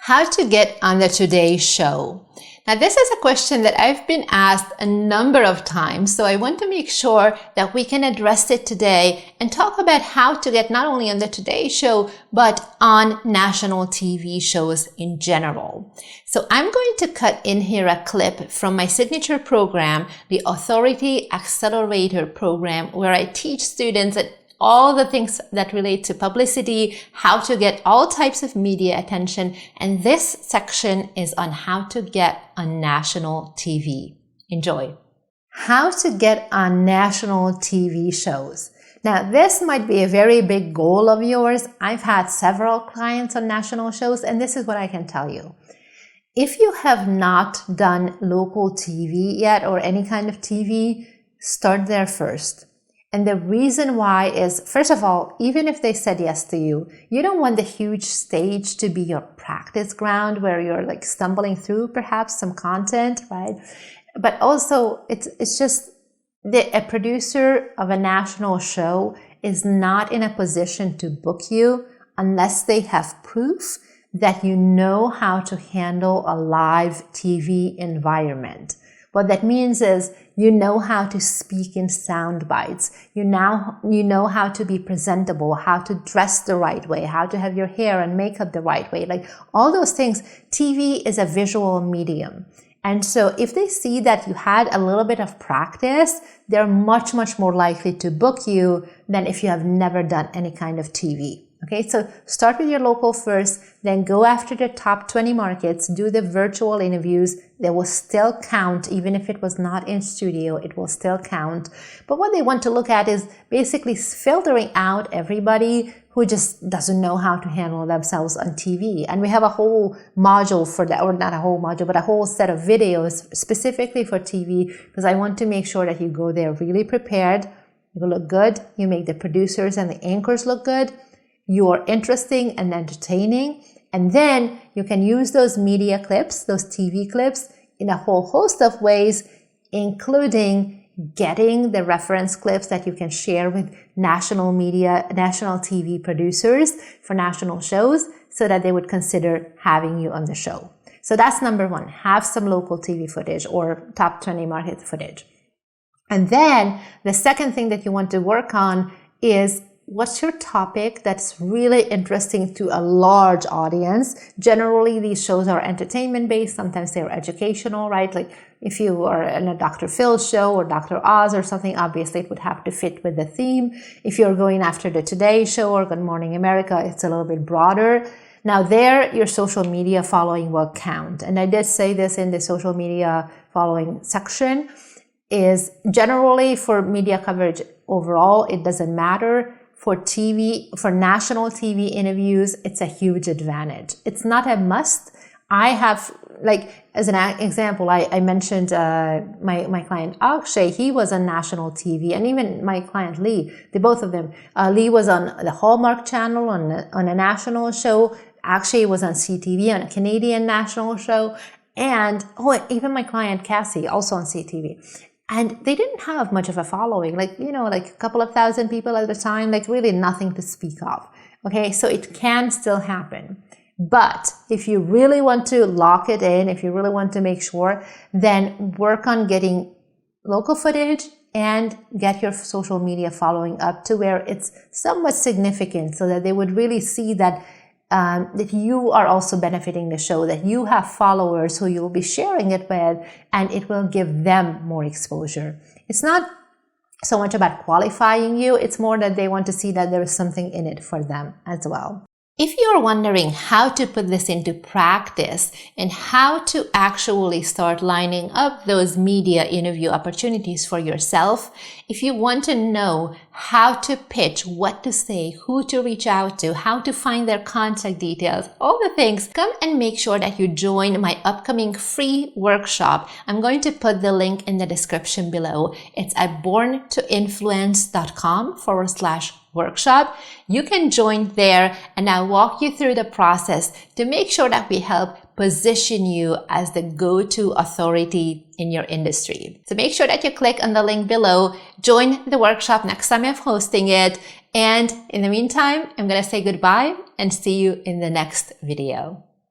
How to get on the Today Show. Now, this is a question that I've been asked a number of times, so I want to make sure that we can address it today and talk about how to get not only on the Today Show, but on national TV shows in general. So I'm going to cut in here a clip from my signature program, the Authority Accelerator program, where I teach students at all the things that relate to publicity, how to get all types of media attention, and this section is on how to get on national TV. Enjoy. How to get on national TV shows. Now, this might be a very big goal of yours. I've had several clients on national shows, and this is what I can tell you. If you have not done local TV yet or any kind of TV, start there first. And the reason why is, first of all, even if they said yes to you, you don't want the huge stage to be your practice ground where you're like stumbling through perhaps some content, right? But also it's just a producer of a national show is not in a position to book you unless they have proof that you know how to handle a live TV environment. What that means is you know how to speak in sound bites. You know how to be presentable, how to dress the right way, how to have your hair and makeup the right way. Like all those things, TV is a visual medium. And so if they see that you had a little bit of practice, they're much, much more likely to book you than if you have never done any kind of TV. Okay, so start with your local first, then go after the top 20 markets, do the virtual interviews. They will still count, even if it was not in studio, it will still count. But what they want to look at is basically filtering out everybody who just doesn't know how to handle themselves on TV. And we have a whole module for that, or not a whole module, but a whole set of videos specifically for TV, because I want to make sure that you go there really prepared, you look good, you make the producers and the anchors look good, you're interesting and entertaining, and then you can use those media clips, those TV clips, in a whole host of ways, including getting the reference clips that you can share with national media, national TV producers for national shows so that they would consider having you on the show. So that's number one, have some local TV footage or top 20 market footage. And then the second thing that you want to work on is what's your topic that's really interesting to a large audience? Generally, these shows are entertainment based. Sometimes they're educational, right? Like if you are in a Dr. Phil show or Dr. Oz or something, obviously it would have to fit with the theme. If you're going after the Today Show or Good Morning America, it's a little bit broader. Now there, your social media following will count. And I did say this in the social media following section, is generally for media coverage overall, it doesn't matter. For TV, for national TV interviews, it's a huge advantage. It's not a must. I have, like, as an example, I mentioned my client Akshay. He was on national TV, and even my client Lee, the both of them. Lee was on the Hallmark Channel on a national show. Akshay was on CTV on a Canadian national show, and even my client Cassie also on CTV. And they didn't have much of a following, like a couple of thousand people at the time, like really nothing to speak of. Okay, so it can still happen. But if you really want to lock it in, if you really want to make sure, then work on getting local footage and get your social media following up to where it's somewhat significant so that they would really see that that you are also benefiting the show, that you have followers who you'll be sharing it with, and it will give them more exposure. It's not so much about qualifying you, it's more that they want to see that there is something in it for them as well. If you're wondering how to put this into practice and how to actually start lining up those media interview opportunities for yourself, if you want to know how to pitch, what to say, who to reach out to, how to find their contact details, all the things, come and make sure that you join my upcoming free workshop. I'm going to put the link in the description below. It's at borntoinfluence.com/workshop. You can join there and I'll walk you through the process to make sure that we help position you as the go-to authority in your industry. So make sure that you click on the link below, join the workshop next time I'm hosting it, and in the meantime, I'm going to say goodbye and see you in the next video.